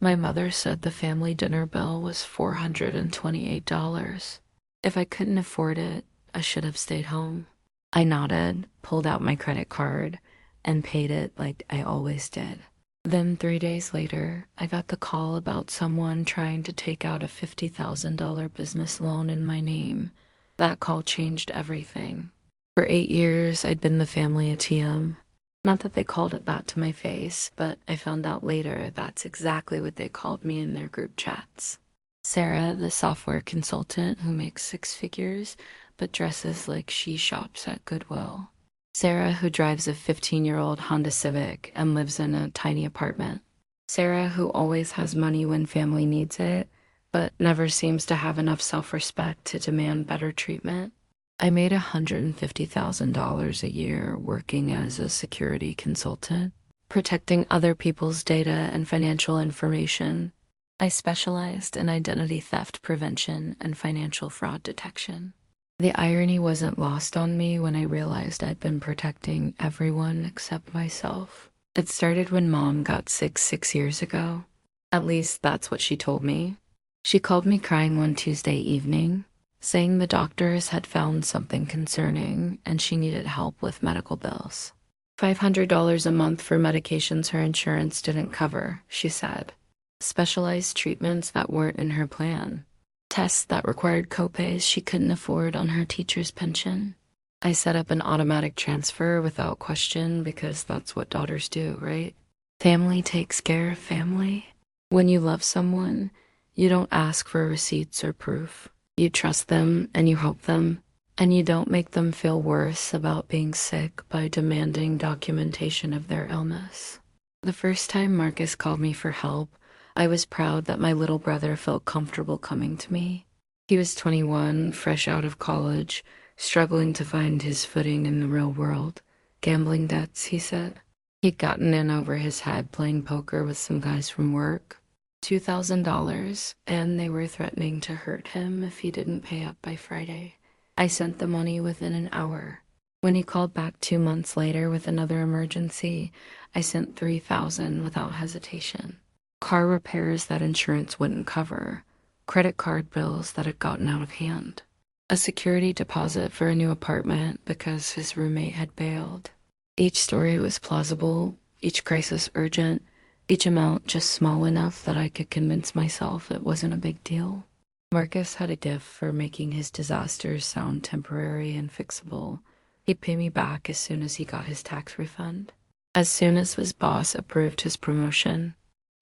My mother said the family dinner bill was $428. If I couldn't afford it, I should have stayed home. I nodded, pulled out my credit card, and paid it like I always did. Then 3 days later, I got the call about someone trying to take out a $50,000 business loan in my name. That call changed everything. For 8 years, I'd been the family ATM. Not that they called it that to my face, but I found out later that's exactly what they called me in their group chats. Sarah, the software consultant who makes six figures, but dresses like she shops at Goodwill. Sarah, who drives a 15-year-old Honda Civic and lives in a tiny apartment. Sarah, who always has money when family needs it, but never seems to have enough self-respect to demand better treatment. I made $150,000 a year working as a security consultant, protecting other people's data and financial information. I specialized in identity theft prevention and financial fraud detection. The irony wasn't lost on me when I realized I'd been protecting everyone except myself. It started when Mom got sick 6 years ago. At least that's what she told me. She called me crying one Tuesday evening, saying the doctors had found something concerning and she needed help with medical bills. $500 a month for medications her insurance didn't cover, she said. Specialized treatments that weren't in her plan. Tests that required copays she couldn't afford on her teacher's pension. I set up an automatic transfer without question because that's what daughters do, right? Family takes care of family. When you love someone, you don't ask for receipts or proof. You trust them and you help them, and you don't make them feel worse about being sick by demanding documentation of their illness. The first time Marcus called me for help, I was proud that my little brother felt comfortable coming to me. He was 21, fresh out of college, struggling to find his footing in the real world. Gambling debts, he said. He'd gotten in over his head playing poker with some guys from work. $2,000, and they were threatening to hurt him if he didn't pay up by Friday. I sent the money within an hour. When he called back 2 months later with another emergency, I sent $3,000 without hesitation. Car repairs that insurance wouldn't cover, credit card bills that had gotten out of hand, a security deposit for a new apartment because his roommate had bailed. Each story was plausible, each crisis urgent, each amount just small enough that I could convince myself it wasn't a big deal. Marcus had a gift for making his disasters sound temporary and fixable. He'd pay me back as soon as he got his tax refund, as soon as his boss approved his promotion,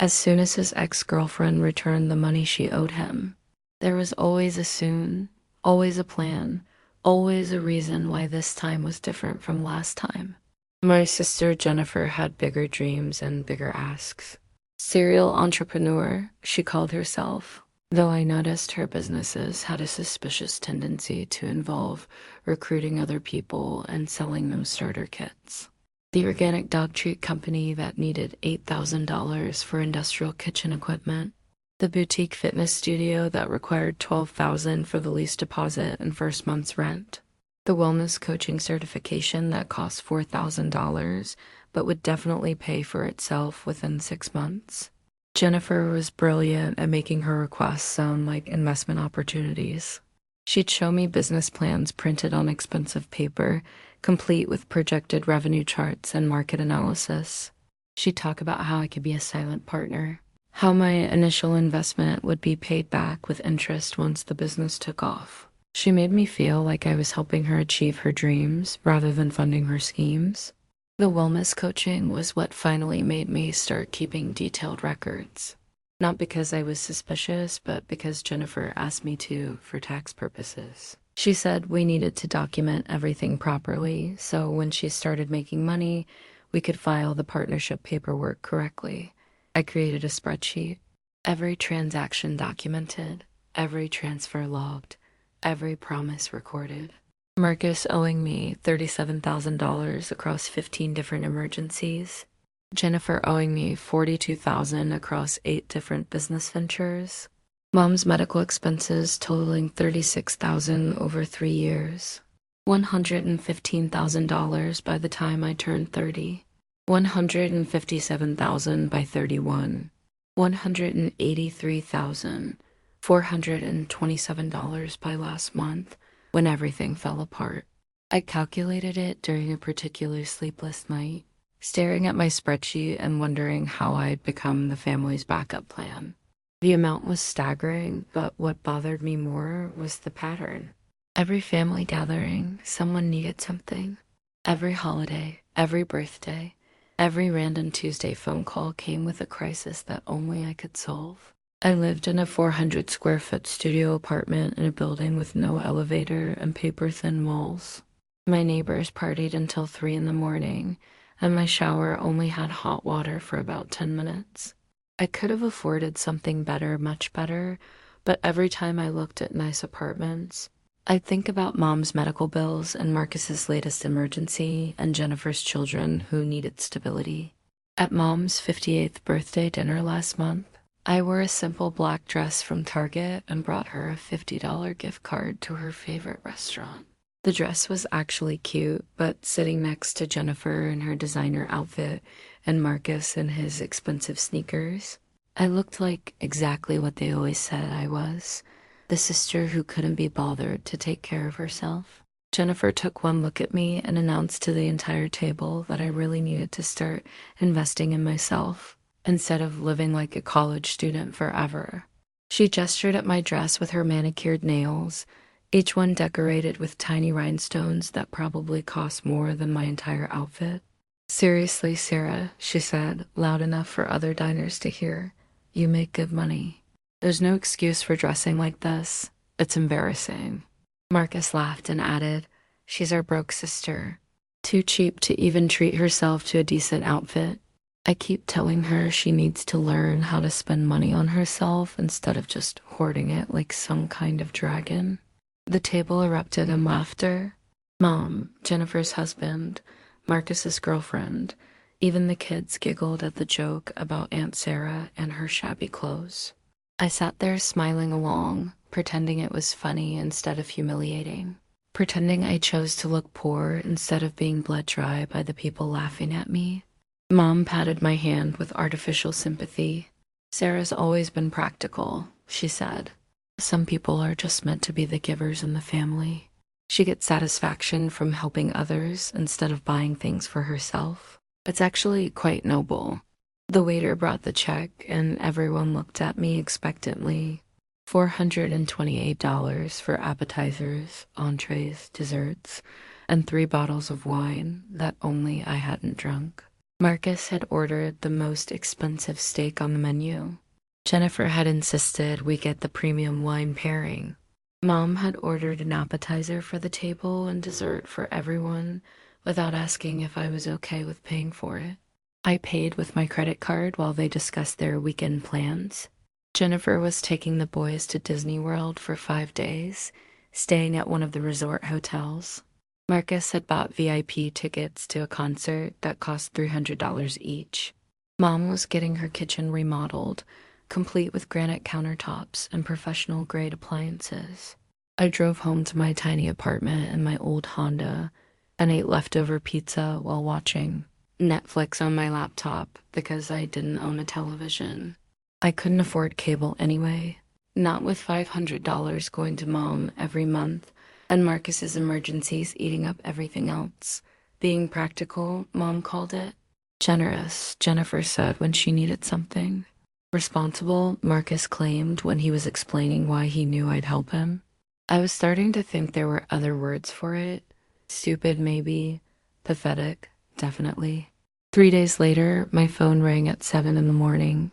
as soon as his ex-girlfriend returned the money she owed him. There was always a soon, always a plan, always a reason why this time was different from last time. My sister Jennifer had bigger dreams and bigger asks. Serial entrepreneur, she called herself, though I noticed her businesses had a suspicious tendency to involve recruiting other people and selling them starter kits. The organic dog treat company that needed $8,000 for industrial kitchen equipment. The boutique fitness studio that required $12,000 for the lease deposit and first month's rent. The wellness coaching certification that cost $4,000 but would definitely pay for itself within 6 months. Jennifer was brilliant at making her requests sound like investment opportunities. She'd show me business plans printed on expensive paper, complete with projected revenue charts and market analysis. She'd talk about how I could be a silent partner, how my initial investment would be paid back with interest once the business took off. She made me feel like I was helping her achieve her dreams rather than funding her schemes. The wellness coaching was what finally made me start keeping detailed records. Not because I was suspicious, but because Jennifer asked me to for tax purposes. She said we needed to document everything properly, so when she started making money, we could file the partnership paperwork correctly. I created a spreadsheet. Every transaction documented, every transfer logged, every promise recorded. Marcus owing me $37,000 across 15 different emergencies. Jennifer owing me $42,000 across 8 different business ventures. Mom's medical expenses totaling $36,000 over 3 years. $115,000 by the time I turned 30. $157,000 by 31. $183,427 by last month when everything fell apart. I calculated it during a particularly sleepless night, staring at my spreadsheet and wondering how I'd become the family's backup plan. The amount was staggering, but what bothered me more was the pattern. Every family gathering, someone needed something. Every holiday, every birthday, every random Tuesday phone call came with a crisis that only I could solve. I lived in a 400 square foot studio apartment in a building with no elevator and paper-thin walls. My neighbors partied until 3 in the morning, and my shower only had hot water for about 10 minutes. I could have afforded something better, much better, but every time I looked at nice apartments, I'd think about Mom's medical bills and Marcus's latest emergency and Jennifer's children who needed stability. At Mom's 58th birthday dinner last month, I wore a simple black dress from Target and brought her a $50 gift card to her favorite restaurant. The dress was actually cute, but sitting next to Jennifer in her designer outfit and Marcus in his expensive sneakers, I looked like exactly what they always said I was, the sister who couldn't be bothered to take care of herself. Jennifer took one look at me and announced to the entire table that I really needed to start investing in myself instead of living like a college student forever. She gestured at my dress with her manicured nails, each one decorated with tiny rhinestones that probably cost more than my entire outfit. "Seriously, Sarah," she said, loud enough for other diners to hear, "you make good money. There's no excuse for dressing like this. It's embarrassing." Marcus laughed and added, "She's our broke sister. Too cheap to even treat herself to a decent outfit. I keep telling her she needs to learn how to spend money on herself instead of just hoarding it like some kind of dragon." The table erupted in laughter. Mom, Jennifer's husband, Marcus's girlfriend, even the kids giggled at the joke about Aunt Sarah and her shabby clothes. I sat there smiling along, pretending it was funny instead of humiliating, pretending I chose to look poor instead of being bled dry by the people laughing at me. Mom patted my hand with artificial sympathy. "Sarah's always been practical," she said. "Some people are just meant to be the givers in the family. She gets satisfaction from helping others instead of buying things for herself. It's actually quite noble." The waiter brought the check, and everyone looked at me expectantly. $428 for appetizers, entrees, desserts, and 3 bottles of wine that only I hadn't drunk. Marcus had ordered the most expensive steak on the menu. Jennifer had insisted we get the premium wine pairing. Mom had ordered an appetizer for the table and dessert for everyone without asking if I was okay with paying for it. I paid with my credit card while they discussed their weekend plans. Jennifer was taking the boys to Disney World for 5 days, staying at one of the resort hotels. Marcus had bought VIP tickets to a concert that cost $300 each. Mom was getting her kitchen remodeled, complete with granite countertops and professional-grade appliances. I drove home to my tiny apartment in my old Honda and ate leftover pizza while watching Netflix on my laptop because I didn't own a television. I couldn't afford cable anyway, not with $500 going to Mom every month and Marcus's emergencies eating up everything else. Being practical, Mom called it. Generous, Jennifer said when she needed something. Responsible, Marcus claimed when he was explaining why he knew I'd help him. I was starting to think there were other words for it. Stupid, maybe. Pathetic, definitely. 3 days later, my phone rang at 7 in the morning.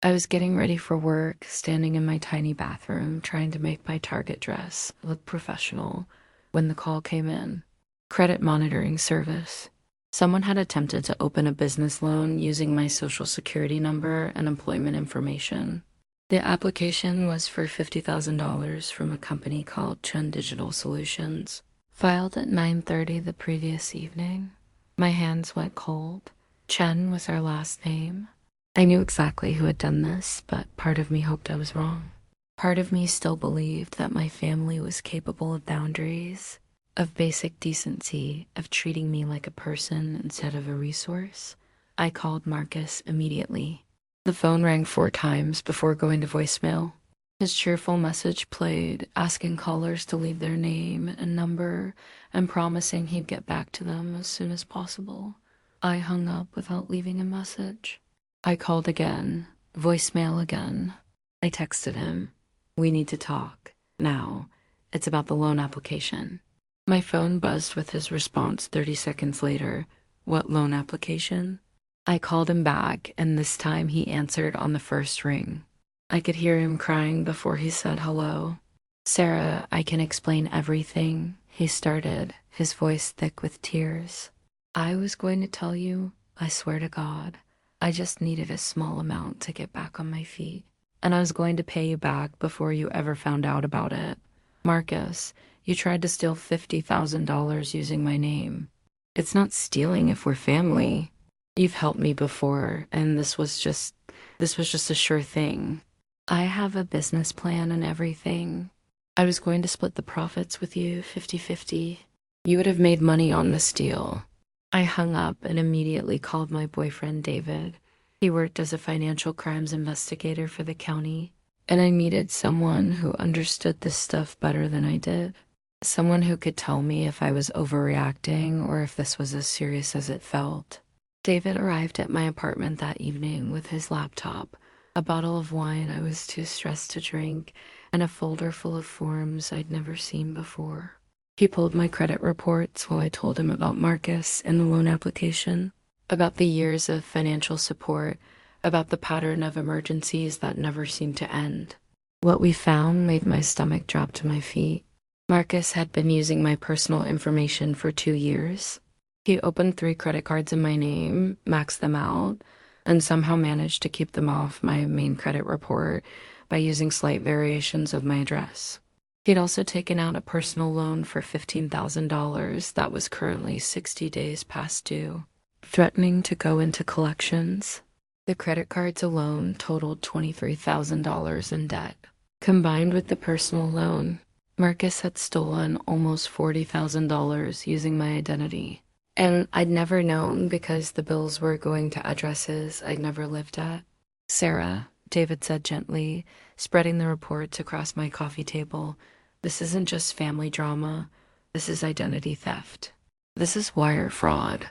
I was getting ready for work, standing in my tiny bathroom, trying to make my Target dress look professional, when the call came in. Credit monitoring service. Someone had attempted to open a business loan using my social security number and employment information. The application was for $50,000 from a company called Chen Digital Solutions. Filed at 9:30 the previous evening. My hands went cold. Chen was our last name. I knew exactly who had done this, but part of me hoped I was wrong. Part of me still believed that my family was capable of boundaries, of basic decency, of treating me like a person instead of a resource. I called Marcus immediately. The phone rang 4 times before going to voicemail. His cheerful message played, asking callers to leave their name and number and promising he'd get back to them as soon as possible. I hung up without leaving a message. I called again, voicemail again. I texted him, "We need to talk. Now. It's about the loan application." My phone buzzed with his response 30 seconds later. "What loan application?" I called him back, and this time he answered on the first ring. I could hear him crying before he said hello. "Sarah, I can explain everything," he started, his voice thick with tears. "I was going to tell you, I swear to God, I just needed a small amount to get back on my feet. And I was going to pay you back before you ever found out about it. Marcus, you tried to steal $50,000 using my name. It's not stealing if we're family. You've helped me before, and this was just a sure thing. I have a business plan and everything. I was going to split the profits with you 50-50. You would have made money on this deal." I hung up and immediately called my boyfriend David. He worked as a financial crimes investigator for the county, and I needed someone who understood this stuff better than I did. Someone who could tell me if I was overreacting or if this was as serious as it felt. David arrived at my apartment that evening with his laptop, a bottle of wine I was too stressed to drink, and a folder full of forms I'd never seen before. He pulled my credit reports while I told him about Marcus and the loan application, about the years of financial support, about the pattern of emergencies that never seemed to end. What we found made my stomach drop to my feet. Marcus had been using my personal information for 2 years. He opened 3 credit cards in my name, maxed them out, and somehow managed to keep them off my main credit report by using slight variations of my address. He'd also taken out a personal loan for $15,000 that was currently 60 days past due, threatening to go into collections. The credit cards alone totaled $23,000 in debt. Combined with the personal loan, Marcus had stolen almost $40,000 using my identity. And I'd never known because the bills were going to addresses I'd never lived at. "Sarah," David said gently, spreading the reports across my coffee table, "this isn't just family drama. This is identity theft. This is wire fraud.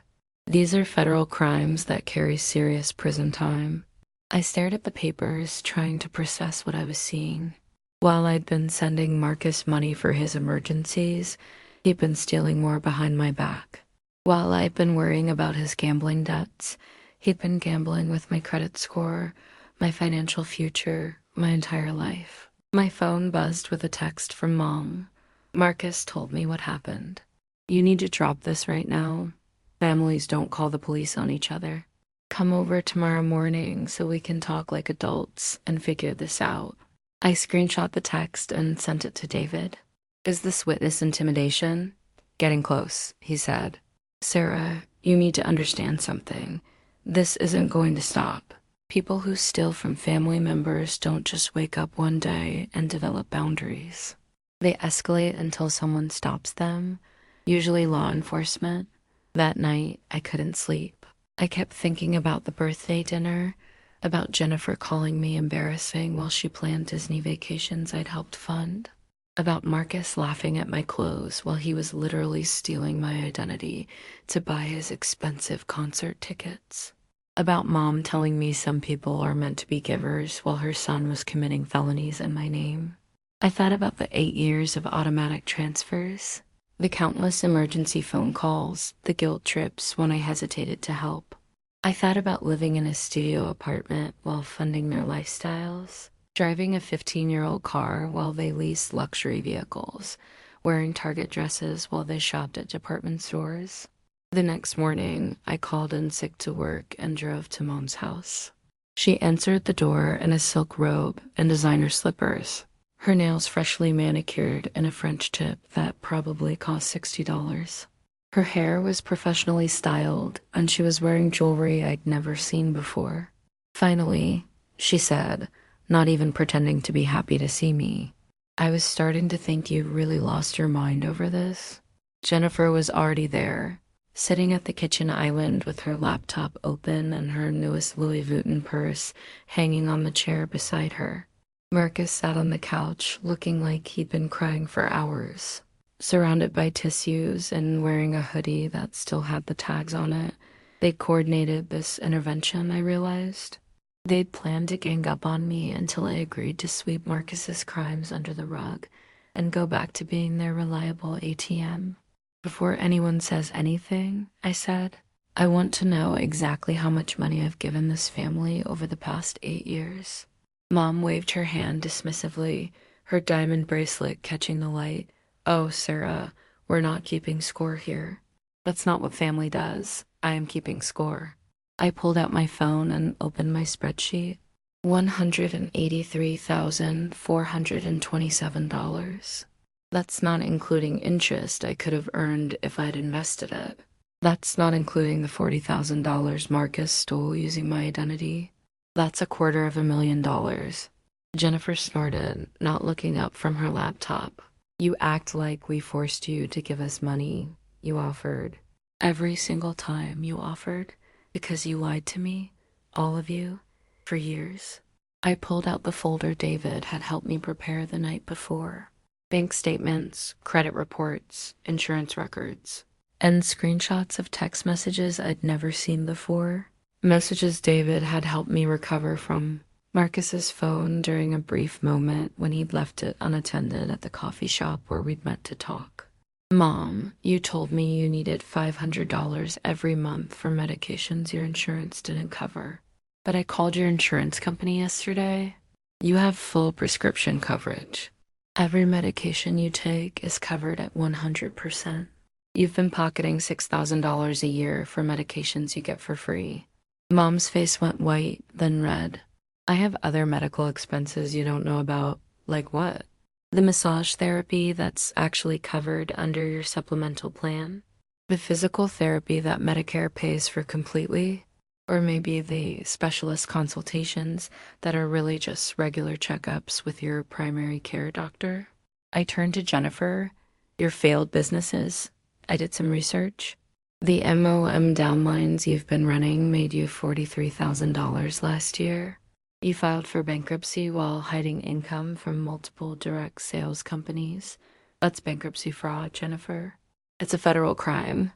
These are federal crimes that carry serious prison time." I stared at the papers, trying to process what I was seeing. While I'd been sending Marcus money for his emergencies, he'd been stealing more behind my back. While I'd been worrying about his gambling debts, he'd been gambling with my credit score, my financial future, my entire life. My phone buzzed with a text from Mom. Marcus told me what happened. "You need to drop this right now. Families don't call the police on each other. Come over tomorrow morning so we can talk like adults and figure this out." I screenshot the text and sent it to David. "Is this witness intimidation?" "Getting close," he said. "Sarah, you need to understand something. This isn't going to stop. People who steal from family members don't just wake up one day and develop boundaries. They escalate until someone stops them, usually law enforcement." That night, I couldn't sleep. I kept thinking about the birthday dinner, about Jennifer calling me embarrassing while she planned Disney vacations I'd helped fund, about Marcus laughing at my clothes while he was literally stealing my identity to buy his expensive concert tickets, about Mom telling me some people are meant to be givers while her son was committing felonies in my name. I thought about the 8 years of automatic transfers, the countless emergency phone calls, the guilt trips when I hesitated to help. I thought about living in a studio apartment while funding their lifestyles, driving a 15-year-old car while they leased luxury vehicles, wearing Target dresses while they shopped at department stores. The next morning, I called in sick to work and drove to Mom's house. She answered the door in a silk robe and designer slippers, her nails freshly manicured in a French tip that probably cost $60. Her hair was professionally styled, and she was wearing jewelry I'd never seen before. "Finally," she said, not even pretending to be happy to see me, "I was starting to think you really lost your mind over this." Jennifer was already there, sitting at the kitchen island with her laptop open and her newest Louis Vuitton purse hanging on the chair beside her. Marcus sat on the couch, looking like he'd been crying for hours, surrounded by tissues and wearing a hoodie that still had the tags on it. They coordinated this intervention, I realized. They'd planned to gang up on me until I agreed to sweep Marcus's crimes under the rug and go back to being their reliable ATM. Before anyone says anything, I said, I want to know exactly how much money I've given this family over the past 8 years. Mom waved her hand dismissively, her diamond bracelet catching the light. Oh, Sarah, we're not keeping score here. That's not what family does. I am keeping score. I pulled out my phone and opened my spreadsheet. $183,427. That's not including interest I could have earned if I'd invested it. That's not including the $40,000 Marcus stole using my identity. That's $250,000. Jennifer snorted, not looking up from her laptop. You act like we forced you to give us money. You offered. Every single time you offered, because you lied to me, all of you, for years. I pulled out the folder David had helped me prepare the night before. Bank statements, credit reports, insurance records, and screenshots of text messages I'd never seen before. Messages David had helped me recover from Marcus's phone during a brief moment when he'd left it unattended at the coffee shop where we'd met to talk. Mom, you told me you needed $500 every month for medications your insurance didn't cover. But I called your insurance company yesterday. You have full prescription coverage. Every medication you take is covered at 100%. You've been pocketing $6,000 a year for medications you get for free. Mom's face went white, then red. I have other medical expenses you don't know about. Like what? The massage therapy that's actually covered under your supplemental plan? The physical therapy that Medicare pays for completely? Or maybe the specialist consultations that are really just regular checkups with your primary care doctor? I turned to Jennifer. Your failed businesses. I did some research. The MOM downlines you've been running made you $43,000 last year. You filed for bankruptcy while hiding income from multiple direct sales companies. That's bankruptcy fraud, Jennifer. It's a federal crime.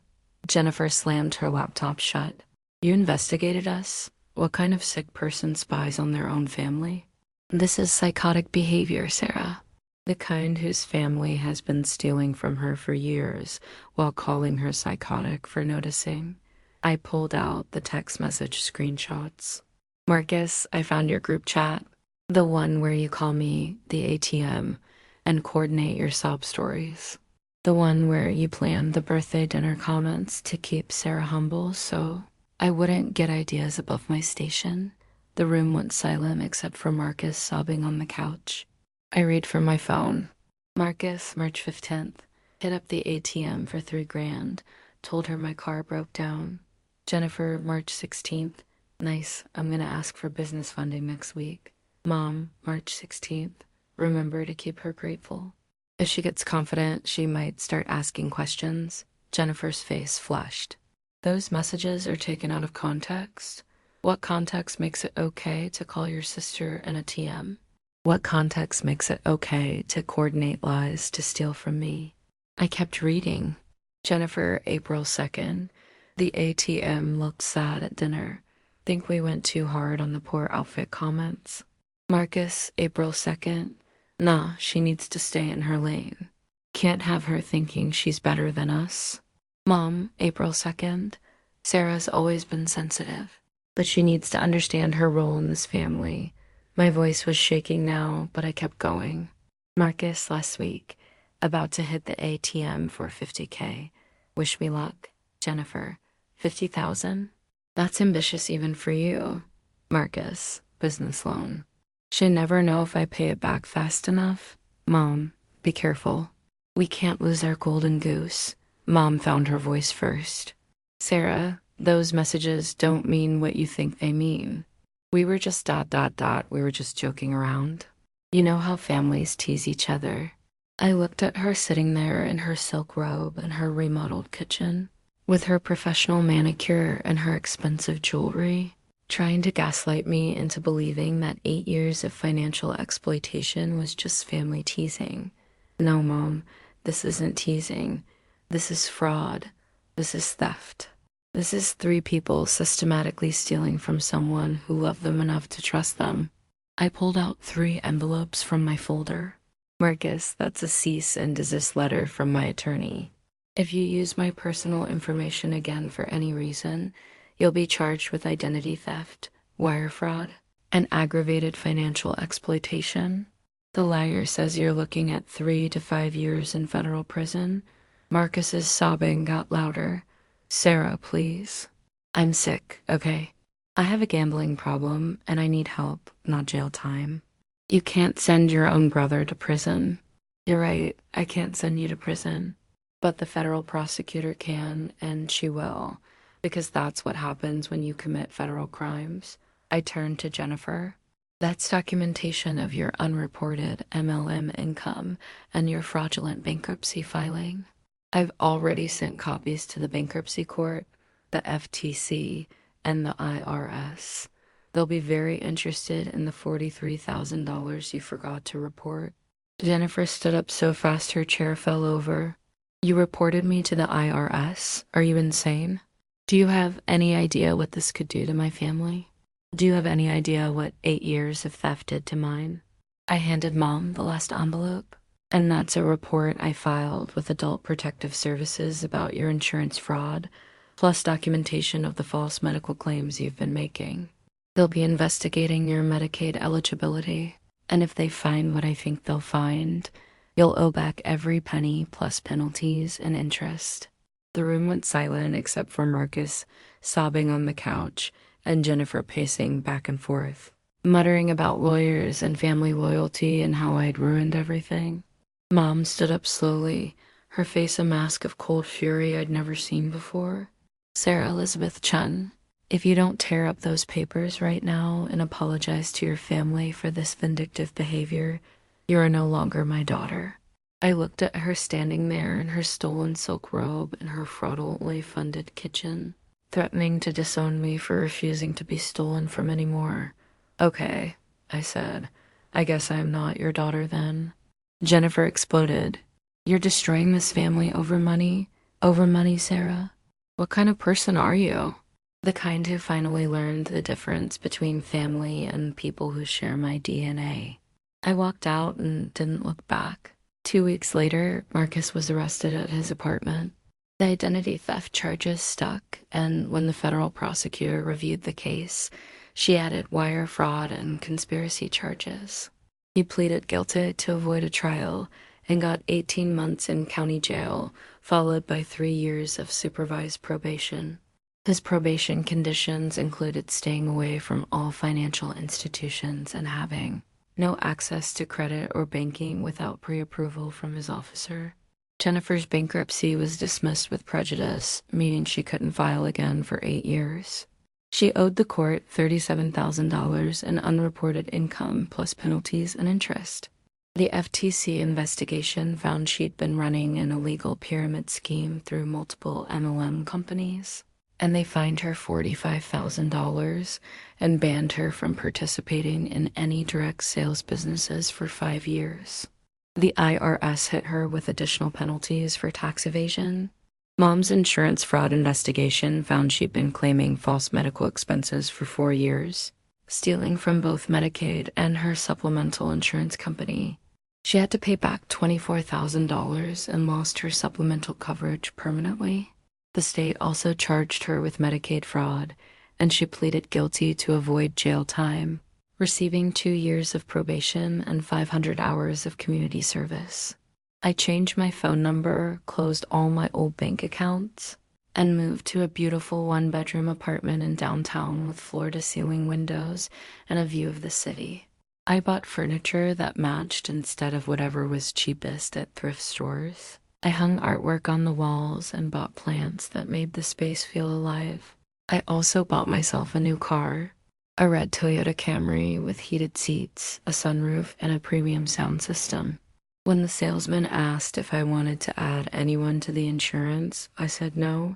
Jennifer slammed her laptop shut. You investigated us? What kind of sick person spies on their own family? This is psychotic behavior, Sarah. The kind whose family has been stealing from her for years while calling her psychotic for noticing. I pulled out the text message screenshots. Marcus, I found your group chat. The one where you call me the ATM and coordinate your sob stories. The one where you planned the birthday dinner comments to keep Sarah humble so I wouldn't get ideas above my station. The room went silent except for Marcus sobbing on the couch. I read from my phone. Marcus, March 15th. Hit up the ATM for $3,000. Told her my car broke down. Jennifer, March 16th. Nice, I'm gonna ask for business funding next week. Mom, March 16th. Remember to keep her grateful. If she gets confident, she might start asking questions. Jennifer's face flushed. Those messages are taken out of context. What context makes it okay to call your sister an ATM? What context makes it okay to coordinate lies to steal from me? I kept reading. Jennifer, April 2nd. The ATM looked sad at dinner. Think we went too hard on the poor outfit comments. Marcus, April 2nd. Nah, she needs to stay in her lane. Can't have her thinking she's better than us. Mom, April 2nd. Sarah's always been sensitive, but she needs to understand her role in this family. My voice was shaking now, but I kept going. Marcus, last week. About to hit the ATM for $50K. Wish me luck. Jennifer, $50,000? That's ambitious even for you. Marcus, business loan. She'll never know if I pay it back fast enough. Mom, be careful. We can't lose our golden goose. Mom found her voice first. Sarah, those messages don't mean what you think they mean. We were just ... We were just joking around. You know how families tease each other. I looked at her sitting there in her silk robe in her remodeled kitchen. with her professional manicure and her expensive jewelry, trying to gaslight me into believing that 8 years of financial exploitation was just family teasing. No, Mom, this isn't teasing. This is fraud. This is theft. This is 3 people systematically stealing from someone who loved them enough to trust them. I pulled out 3 envelopes from my folder. Marcus, that's a cease and desist letter from my attorney. If you use my personal information again for any reason, you'll be charged with identity theft, wire fraud, and aggravated financial exploitation. The liar says you're looking at 3 to 5 years in federal prison. Marcus's sobbing got louder. Sarah, please. I'm sick, okay? I have a gambling problem and I need help, not jail time. You can't send your own brother to prison. You're right, I can't send you to prison. But the federal prosecutor can, and she will, because that's what happens when you commit federal crimes. I turned to Jennifer. That's documentation of your unreported MLM income and your fraudulent bankruptcy filing. I've already sent copies to the bankruptcy court, the FTC, and the IRS. They'll be very interested in the $43,000 you forgot to report. Jennifer stood up so fast her chair fell over. You reported me to the IRS? Are you insane? Do you have any idea what this could do to my family? Do you have any idea what 8 years of theft did to mine? I handed Mom the last envelope. And that's a report I filed with Adult Protective Services about your insurance fraud, plus documentation of the false medical claims you've been making. They'll be investigating your Medicaid eligibility, and if they find what I think they'll find, you'll owe back every penny plus penalties and interest. The room went silent except for Marcus sobbing on the couch and Jennifer pacing back and forth, muttering about lawyers and family loyalty and how I'd ruined everything. Mom stood up slowly, her face a mask of cold fury I'd never seen before. Sarah Elizabeth Chun, if you don't tear up those papers right now and apologize to your family for this vindictive behavior, you are no longer my daughter. I looked at her standing there in her stolen silk robe in her fraudulently funded kitchen, threatening to disown me for refusing to be stolen from anymore. Okay, I said. I guess I am not your daughter then. Jennifer exploded. You're destroying this family over money? Over money, Sarah? What kind of person are you? The kind who finally learned the difference between family and people who share my DNA. I walked out and didn't look back. 2 weeks later, Marcus was arrested at his apartment. The identity theft charges stuck, and when the federal prosecutor reviewed the case, she added wire fraud and conspiracy charges. He pleaded guilty to avoid a trial and got 18 months in county jail, followed by 3 years of supervised probation. His probation conditions included staying away from all financial institutions and having no access to credit or banking without pre-approval from his officer. Jennifer's bankruptcy was dismissed with prejudice, meaning she couldn't file again for 8 years. She owed the court $37,000 in unreported income plus penalties and interest. The FTC investigation found she'd been running an illegal pyramid scheme through multiple MLM companies, and they fined her $45,000 and banned her from participating in any direct sales businesses for 5 years. The IRS hit her with additional penalties for tax evasion. Mom's insurance fraud investigation found she'd been claiming false medical expenses for 4 years, stealing from both Medicaid and her supplemental insurance company. She had to pay back $24,000 and lost her supplemental coverage permanently. The state also charged her with Medicaid fraud, and she pleaded guilty to avoid jail time, receiving 2 years of probation and 500 hours of community service. I changed my phone number, closed all my old bank accounts, and moved to a beautiful 1-bedroom apartment in downtown with floor-to-ceiling windows and a view of the city. I bought furniture that matched instead of whatever was cheapest at thrift stores. I hung artwork on the walls and bought plants that made the space feel alive. I also bought myself a new car, a red Toyota Camry with heated seats, a sunroof, and a premium sound system. When the salesman asked if I wanted to add anyone to the insurance, I said no,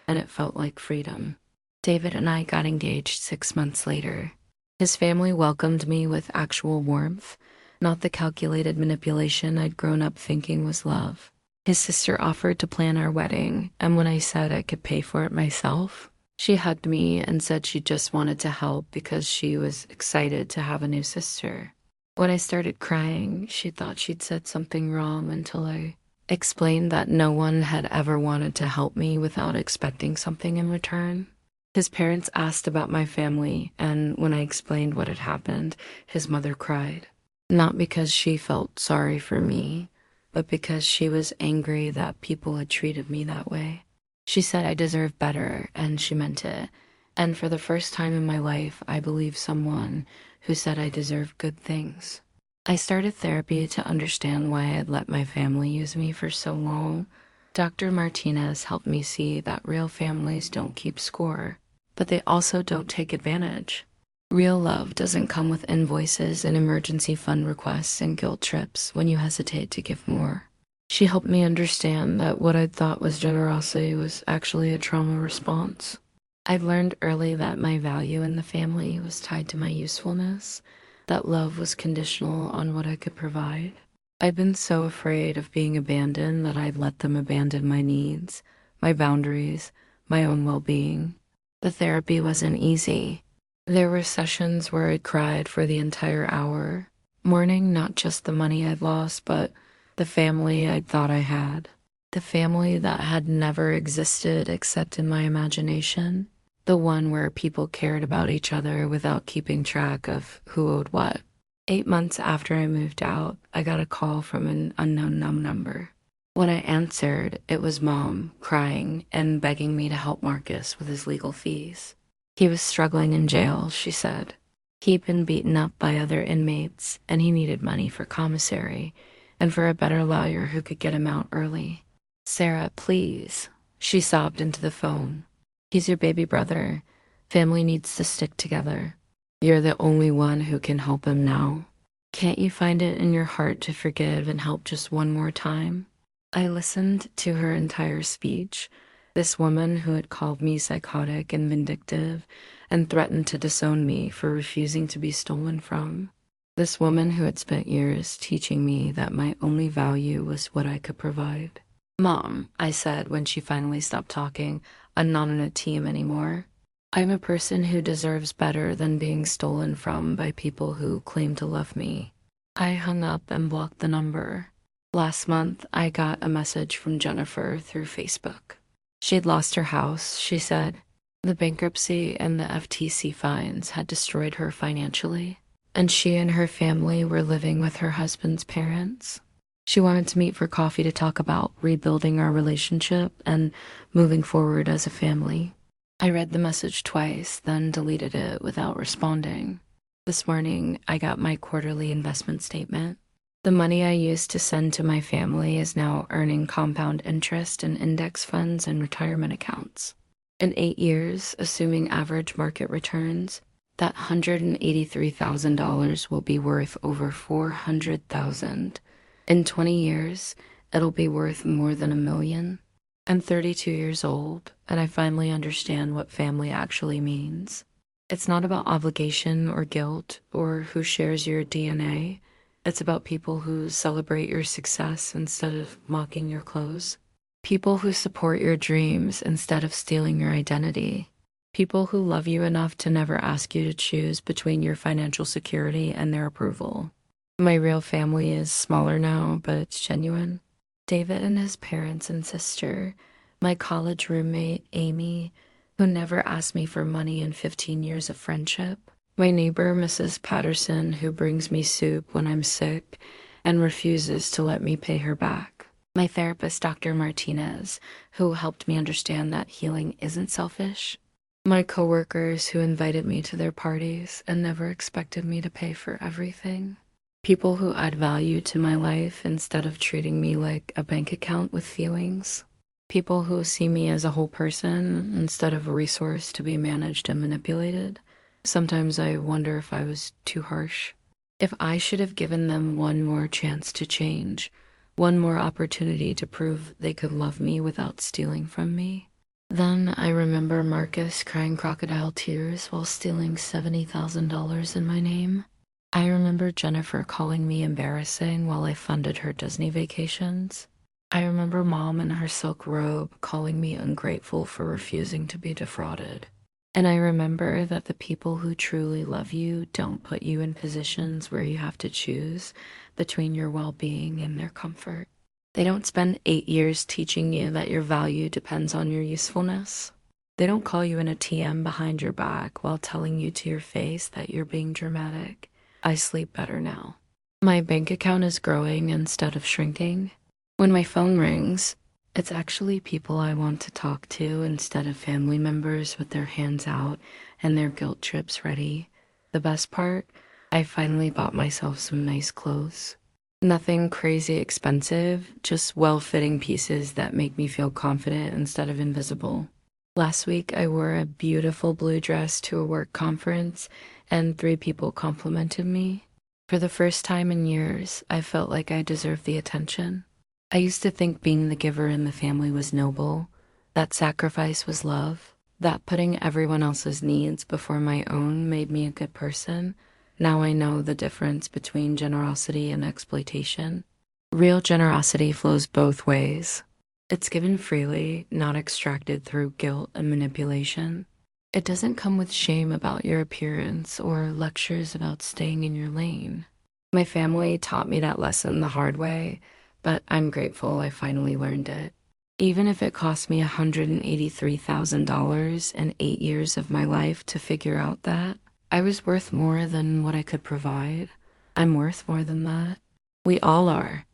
and it felt like freedom. David and I got engaged 6 months later. His family welcomed me with actual warmth, not the calculated manipulation I'd grown up thinking was love. His sister offered to plan our wedding, and when I said I could pay for it myself, she hugged me and said she just wanted to help because she was excited to have a new sister. When I started crying, she thought she'd said something wrong until I explained that no one had ever wanted to help me without expecting something in return. His parents asked about my family, and when I explained what had happened, his mother cried. Not because she felt sorry for me, but because she was angry that people had treated me that way. She said I deserved better, and she meant it. And for the first time in my life, I believed someone who said I deserved good things. I started therapy to understand why I had let my family use me for so long. Dr. Martinez helped me see that real families don't keep score, but they also don't take advantage. Real love doesn't come with invoices and emergency fund requests and guilt trips when you hesitate to give more. She helped me understand that what I'd thought was generosity was actually a trauma response. I'd learned early that my value in the family was tied to my usefulness, that love was conditional on what I could provide. I'd been so afraid of being abandoned that I'd let them abandon my needs, my boundaries, my own well-being. The therapy wasn't easy. There were sessions where I'd cried for the entire hour, mourning not just the money I'd lost, but the family I'd thought I had. The family that had never existed except in my imagination. The one where people cared about each other without keeping track of who owed what. 8 months after I moved out, I got a call from an unknown number. When I answered, it was Mom, crying and begging me to help Marcus with his legal fees. He was struggling in jail, she said. He'd been beaten up by other inmates, and he needed money for commissary and for a better lawyer who could get him out early. "Sarah, please," she sobbed into the phone. "He's your baby brother. Family needs to stick together. You're the only one who can help him now. Can't you find it in your heart to forgive and help just one more time?" I listened to her entire speech. This woman who had called me psychotic and vindictive and threatened to disown me for refusing to be stolen from. This woman who had spent years teaching me that my only value was what I could provide. "Mom," I said when she finally stopped talking, "I'm not on a team anymore. I'm a person who deserves better than being stolen from by people who claim to love me." I hung up and blocked the number. Last month, I got a message from Jennifer through Facebook. She'd lost her house, she said. The bankruptcy and the FTC fines had destroyed her financially, and she and her family were living with her husband's parents. She wanted to meet for coffee to talk about rebuilding our relationship and moving forward as a family. I read the message twice, then deleted it without responding. This morning, I got my quarterly investment statement. The money I used to send to my family is now earning compound interest in index funds and retirement accounts. In 8 years, assuming average market returns, that $183,000 will be worth over $400,000. In 20 years, it'll be worth more than $1 million. I'm 32 years old, and I finally understand what family actually means. It's not about obligation or guilt or who shares your DNA. It's about people who celebrate your success instead of mocking your clothes. People who support your dreams instead of stealing your identity. People who love you enough to never ask you to choose between your financial security and their approval. My real family is smaller now, but it's genuine. David and his parents and sister, my college roommate, Amy, who never asked me for money in 15 years of friendship. My neighbor, Mrs. Patterson, who brings me soup when I'm sick and refuses to let me pay her back. My therapist, Dr. Martinez, who helped me understand that healing isn't selfish. My coworkers who invited me to their parties and never expected me to pay for everything. People who add value to my life instead of treating me like a bank account with feelings. People who see me as a whole person instead of a resource to be managed and manipulated. Sometimes I wonder if I was too harsh. If I should have given them one more chance to change, one more opportunity to prove they could love me without stealing from me. Then I remember Marcus crying crocodile tears while stealing $70,000 in my name. I remember Jennifer calling me embarrassing while I funded her Disney vacations. I remember Mom in her silk robe calling me ungrateful for refusing to be defrauded. And I remember that the people who truly love you don't put you in positions where you have to choose between your well-being and their comfort. They don't spend 8 years teaching you that your value depends on your usefulness. They don't call you an ATM behind your back while telling you to your face that you're being dramatic. I sleep better now. My bank account is growing instead of shrinking. When my phone rings, it's actually people I want to talk to instead of family members with their hands out and their guilt trips ready. The best part, I finally bought myself some nice clothes. Nothing crazy expensive, just well-fitting pieces that make me feel confident instead of invisible. Last week, I wore a beautiful blue dress to a work conference, and 3 people complimented me. For the first time in years, I felt like I deserved the attention. I used to think being the giver in the family was noble, that sacrifice was love, that putting everyone else's needs before my own made me a good person. Now I know the difference between generosity and exploitation. Real generosity flows both ways. It's given freely, not extracted through guilt and manipulation. It doesn't come with shame about your appearance or lectures about staying in your lane. My family taught me that lesson the hard way, but I'm grateful I finally learned it. Even if it cost me $183,000 and 8 years of my life to figure out that, I was worth more than what I could provide. I'm worth more than that. We all are.